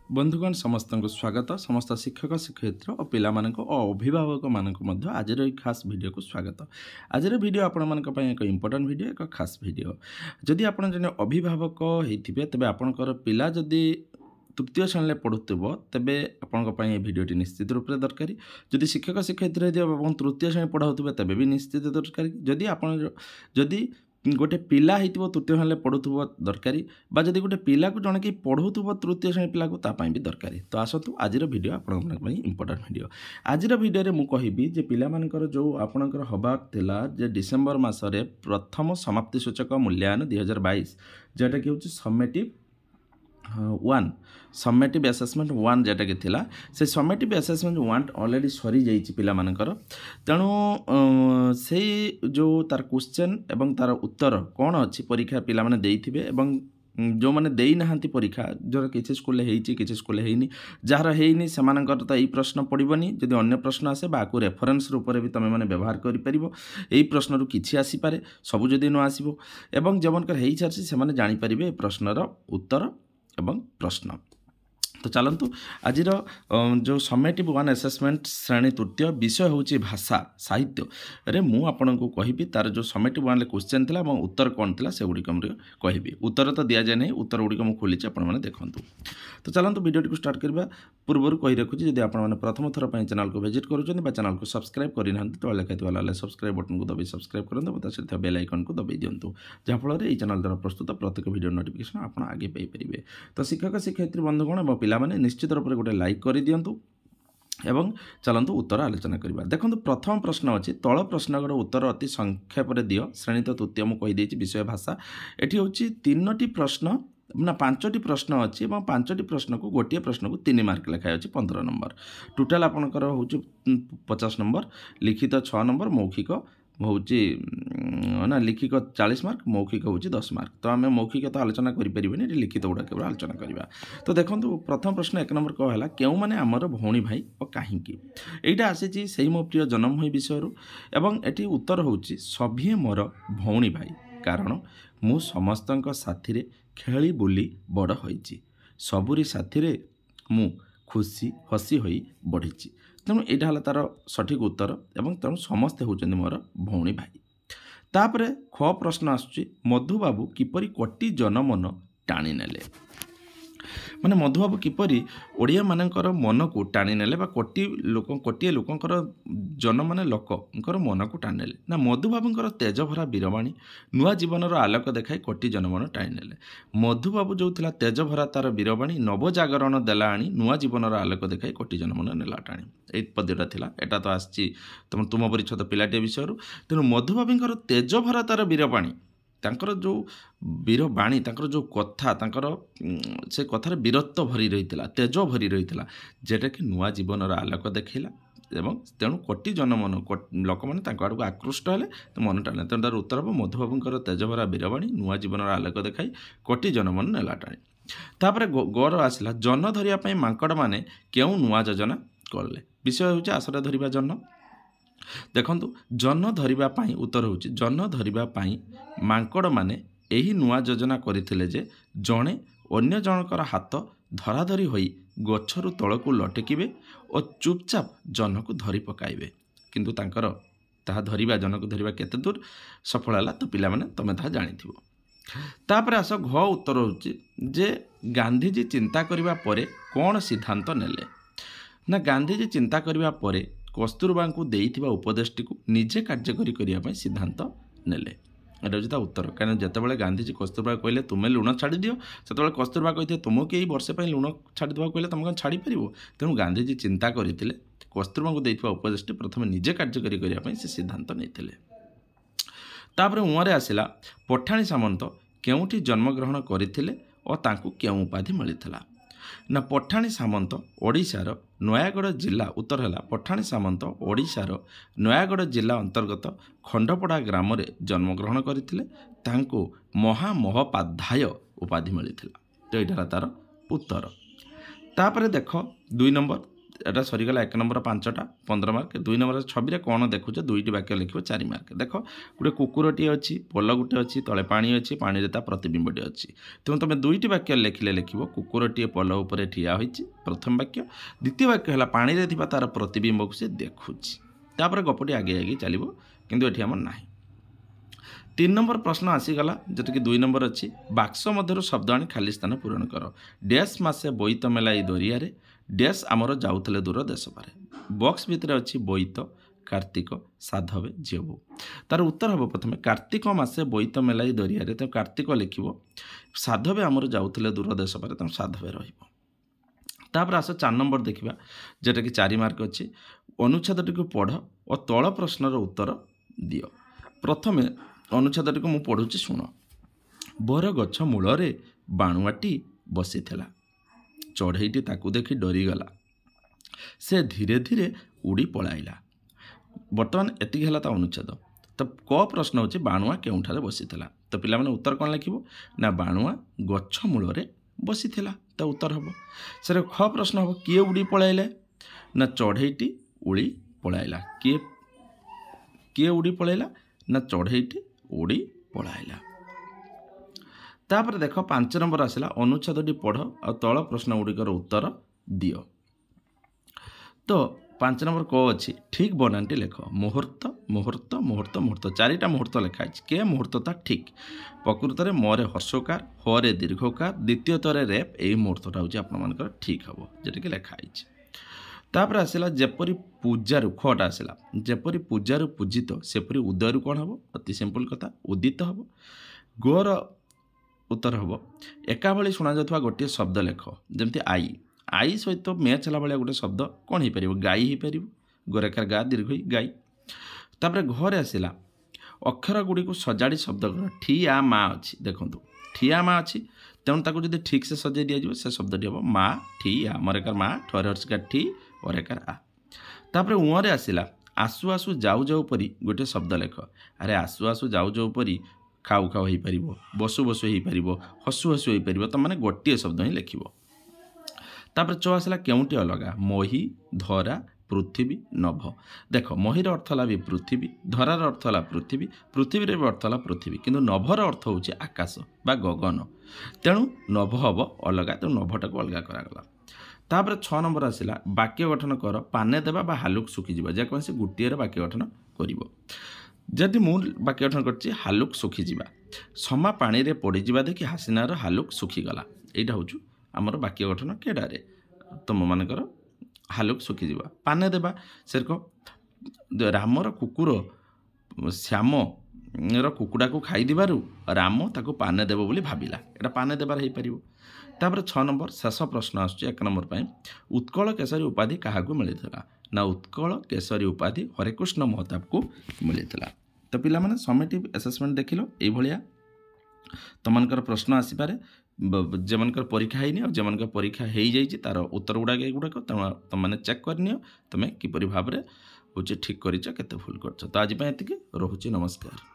बंधुगण समस्त को स्वागत समस्त शिक्षक शिक्षयित्री और पिला और अभिभावक मानक आज खास वीडियो को स्वागत। आज वीडियो आपण एक इम्पोर्टेंट वीडियो एक खास वीडियो। जदि आप जन अभिभावक होते तेज आपणकर पिला जदि तृतीय श्रेणी पढ़ुव तेबे आपण भिडियोटी निश्चित रूप से दरकारी। जदि शिक्षक शिक्षयित्री तृतीय श्रेणी पढ़ाऊे तेबे भी निश्चित दरकारी। जदि आपण जदि गोटे पिला होती तृतीय श्रेणी पढ़ुव दरकारी जदि गोटे पिला को जन कि पढ़ुव तृतीय श्रेणी पिला को तापाई भी दरकारी। तो आसतु आज वीडियो आपण इम्पोर्टेंट वीडियो। आज वीडियो मुझे कहबी जे पिला मानकर जो आपणकर हबार थिला जे डिसेम्बर मासरे प्रथम समाप्ति सूचक मूल्यांकन 2022 जेटा कि होची समेटिव 1 समेटिव असेसमेंट 1 जेटा कि थिला से समेटिव असेसमेंट 1 ऑलरेडी सरी जाइछि पिला मानकर। तेणु से जो तार क्वेश्चन एवं तार उत्तर कौन अच्छी परीक्षा पिला माने देइथिबे एवं जो मैंने दे ना परीक्षा जो किसी स्कूल किसी स्कूल होनी जार होनी से तो यही प्रश्न पड़ोनी जदि अन्य प्रश्न आसे बाकू रेफरेन्स रूप में भी तुम मैंने व्यवहार करें यही प्रश्न रू कि आसीपे सबू जदि न आसो एवं जो मनकर हो सारी से जानीपर प्रश्नर उत्तर एवं प्रश्न। तो चलतु आज जो समेटिव 1 असेसमेंट श्रेणी तृतीय विषय हूँ भाषा साहित्य रे मु आपन को कहबी तार जो समेटिव 1 क्वेश्चन थिला और उत्तर कौन थिला से गुड़िक कहबी। उत्तर तो दि जाए नहीं उत्तर गुड़िक मुझे खोली आपने देखूँ। तो चलतु वीडियो को स्टार्ट करवा पूर्व कही रखुच्छी जब आपने प्रथम थर पर चैनल को विजिट करुँच चैनल को सब्सक्राइब करना तो लिखा सब्सक्राइब बटन को दबाई सब्सक्राइब करूँ सहित बेल आइकन को दबाई दिंतु जहाँफल ये चैनल द्वारा प्रस्तुत प्रत्येक वीडियो नोटिफिकेशन आप आगे पाइपर। तो शिक्षक शिक्षयित्री बंधुगण और पिला निश्चित रूप से गोटे लाइक कर दिंतु एवं चलतु उत्तर आलोचना करवा। देखो प्रथम प्रश्न अच्छी तल प्रश्न उत्तर अति संक्षेप दियो श्रेणी तो तृतीय मुझे कहीदे विषय भाषा। एटी हूँ 3टी प्रश्न ना 5टी प्रश्न अच्छी 5टी प्रश्न को गोटे प्रश्न को 3 मार्क लिखाई अच्छी 15 नंबर टोटाल आपंकर हूँ 50 नंबर लिखित 6 नंबर मौखिक हूँ ना लिखिक 40 मार्क मौखिक हूँ 10 मार्क। तो आम मौखिक तो आलोचना करें लिखित गुड़ा केवल आलोचना करवा। तो देखो प्रथम प्रश्न 1 नंबर कहला क्यों माने आमर भौणी भाई और कहीं यहाँ आसी से मो प्रिय जन्म हुई विषय एवं ये उत्तर हूँ सभी मोर भौणी भाई कारण मु समस्त साथी खेली बुली बड़ होइछि सबुरी साथी मु खुशी हसी होई बढ़ी। तेणु यहाँ तार सठिक उत्तर एवं तेणु समस्ते होउछन्ति मोर भौणी भाई। तापरे ख प्रश्न आसुछि मधुबाबू किपरि कोटी जनमन टाणी नेले माने मधुबाबू किपरि ओडिया मानकर मन को टाणी नेले बा कोटिए लोकंकर जन माने लोकंकर मन को टाणी नेले ना मधुबाबूंकर तेज भरा वीरवाणी नुआ जीवनर आलोक देखाई कोटी जनमन टाणी नेले। मधुबाबू जो थिला तेज भरा तार वीरवाणी नवजागरण देला आनी नुआ जीवनर आलोक देखाई कोटी जनमन नेला टाणी ए पद्यटा थिला। एटा तो आछि तुम परि छत पिलाटे विषय तेणु मधुबाबूंकर तेज भरा तार वीरवाणी तांकर जो वीरवाणी तांकर जो कथा तांकर से कथार वीरत्व भरी रही तेज भरी रही जेटा कि नुआ जीवनर आलोक देखला एवं तेणु कोटी जनमन लोक मैंने आड़ को आकृष्ट हेले तो मन टाणे। तेणु तार उत्तर हम मधुबाबूंकर तेज भरा वीरवाणी नुआ जीवनर आलोक देखाई कोटी जनमन नेला टाणी। तापर गौर आसला जन धरिया मांकड़ माने क्यों नुआ योजना कले विषय हूँ आसरा धरिबा जन। देखंतु जन धरिबा पाई उत्तर हूँ जन धरिबा पाई मांकड़ माने यही नुआ योजना करथिले जे जणे अन्य जनकर हाथ धराधरी होई गछरु तळकु लटकिबे और चुपचाप जन को धरी पकाइबे किंतु तांकर ताहा धरिबा जन को धरिबा केते दूर सफल हला तो पिला माने तमे ताहा जानिथिबो। तापर आस घ उत्तर हूँ जे गांधीजी चिंता करिबा परे कोन सिद्धांत नेले ना गांधीजी चिंता करिबा परे कस्तूरबा को देइथिबा उपदेशटी को निजे कार्यकारी करने सिद्धांत नेले। एटा हूँ उत्तर कहीं जितेबाला गांधीजी कस्तूरबा कहले तुम्हें लुण छाड़ी दियो से कस्तूरबा कहते तुमको यही वर्षे लुण छाड़ीदेवा कहले तुम कौन छाड़ी पार। तेणु गांधीजी चिंता करते कस्तूरबा को देइथिबा उपदेशटी प्रथम निजे कार्यकारी करने से सिद्धांत नहीं। तापर उरे आसला पठाणी सामंत केउठी जन्मग्रहण करथिले और तांकु केउ उपाधि मिलिथिला ना पठाणी सामंत ओडिशार नयागढ़ जिला उत्तर है पठाणी सामंत ओडिशार नयागढ़ जिला अंतर्गत खंडपड़ा ग्राम रे जन्मग्रहण करथिले तांको महामहोपाध्याय उपाधि मिलिथिला। तो यहाँ तार उत्तर। तापर देख 2 नंबर एटा सरीगला 1 नंबर 5टा 15 मार्क 2 नंबर 6 कौन देखुच 2टी वाक्य लिखो 4 मार्क देख गोटे कुकुरटी अच्छी पोल गोटे अच्छी तले पानी अच्छी पानी ता प्रतिबिंबटी अच्छी तेणु तुम 2टी वाक्य लिखिले लिखो कुकुरटी पोल उपर ठिया होइछि प्रथम वाक्य द्वितीय वाक्य है पानी रे थिबा तार प्रतिबिंब को से देखुछि तापर गपटी आगे आगे चलिबो किंतु एठी हमर नाही 3 नंबर प्रश्न आसीगला जोटा कि 2 नंबर अच्छी बाक्स मध्य शब्द आनी खाली स्थान पूरण कर डैश मासे बोईत मेलाई दरिया रे डैश आमर जाऊले दूर देश पारे बॉक्स भितर अच्छी बोईत कार्तिक साधवे झीबू तार उत्तर हम प्रथम कार्तिक मासे बोईत मेलाई दरिया रे तो कार्तिक लिखिबो साधवे आमर जाऊले दूर देश पारे तो साधवे रहिबो तापर आस 4 नंबर देखिबा जेटा कि 4 मार्क अच्छी अनुच्छेदटी को पढ़ और तल प्रश्नर उत्तर दियो प्रथमे अनुच्छेदटी को मु पढ़ुची शुण बर गछ मूल बाणुआटी बसीथिला चढ़ईटी ताकू देखी डरीगला से धीरे धीरे उड़ी पलाइला बर्तमान एति है अनुच्छेद तो क प्रश्न होची बाणुआ केउठारे बसीथिला तो पिला माने उत्तर कौन लिखिबो ना बाणुआ गछ मूल बसीथिला तो उत्तर हम सर ख प्रश्न हम किए उड़ी पलाइले ना चढ़ईटी उड़ी पलाइला किए उड़ी पलाइला ना चढ़ईटी उड़ी पलाइला तापर देख 5 नंबर आसला अनुच्छेदटी पढ़ और तल प्रश्न गुड़िकर उत्तर दियो तो 5 नंबर को अच्छी ठीक बनाटी लेख मुहूर्त मुहूर्त मुहूर्त मुहूर्त 4टा मुहूर्त लिखाई के मुहूर्तता ठीक प्रकृत में मोरे हर्षकार हरे दीर्घकार द्वितीय तरे रेप यही मुहूर्तटा हूँ आपर ठीक हम जोटा कि लिखाई तापर आसला जेपरी पूजारू खटा आसला जेपरी पूजारू पूजित सेपरी उदयरू कौन हम अति सिंपल कथा उदित हम गोर उत्तर हम एका भली शुणा जाता गोटे शब्द लेख जमती आई सहित मैच है भाया गोटे शब्द कौन हो पार गाई हो पार गोरेखार गा दीर्घ गाई तापर घर आसला अक्षर गुड़ी को सजाड़ी शब्द कर ठिया माँ अच्छी देखो ठिया माँ अच्छी तेणु ताको जब ठीक से सजाई दिया से शब्दटी हम माँ ठिया मरेकार माँ ठहर हर्षकार ठी अरेकार आ तापर उरे आसला आसु आसु जाऊ जाऊ परी गोटे शब्द लेख अरे आसु आसु जाऊ जाऊ परी खाऊ खाऊ हो पार बसु बसु हो पार हसु हसु हो पार तो मैंने गोटे शब्द ही लिख तापर च आसला केउटी अलगा मही धरा पृथ्वी नभ देख महीर अर्थ है भी पृथ्वी धरार अर्थ है पृथ्वी पृथ्वी भी अर्थ है पृथ्वी किंतु नभर अर्थ हूँ आकाश बा गगन तेणु नभ हम अलगा तेणु नभटा को अलग करागला तापर 6 नंबर आसला वाक्य गठन कर पाने देवा बा हालुक सुखीज जेकोसी गोटे वाक्य गठन कर जदि मु वाक्य गठन कर हालुक सुखीजा समा पानी रे पड़ीजा देखि हासिनार हालुक सुखीगला यहाँ हूँ आमर वाक्य गठन केडारे तुम मानकर हालुक सुखीजा पाने देवा सेरक रामर कुकुर श्याम कुकुड़ा को खाई देबारु राम ताको पाने देव बोली भाविला एटा पाने देबार हो पार तापर 6 नंबर शेष प्रश्न आसुची 1 नंबर पर उत्कल केसरी उपाधि क्या मिलता ना उत्कल केसरी उपाधि हरेकृष्ण महताब को मिलता तो पिला माने समेटिव असेसमेंट देख लो ये तुमकर प्रश्न आसीपे जेमनकर परीक्षा है और जेमनकर परीक्षा हो जाइए तार उत्तर गुड़ाक एगुड़ाक तुमने चेक करनी तुम्हें किपरि भाव में हूँ ठीक कर भूल कर तो आज ये रोचे नमस्कार।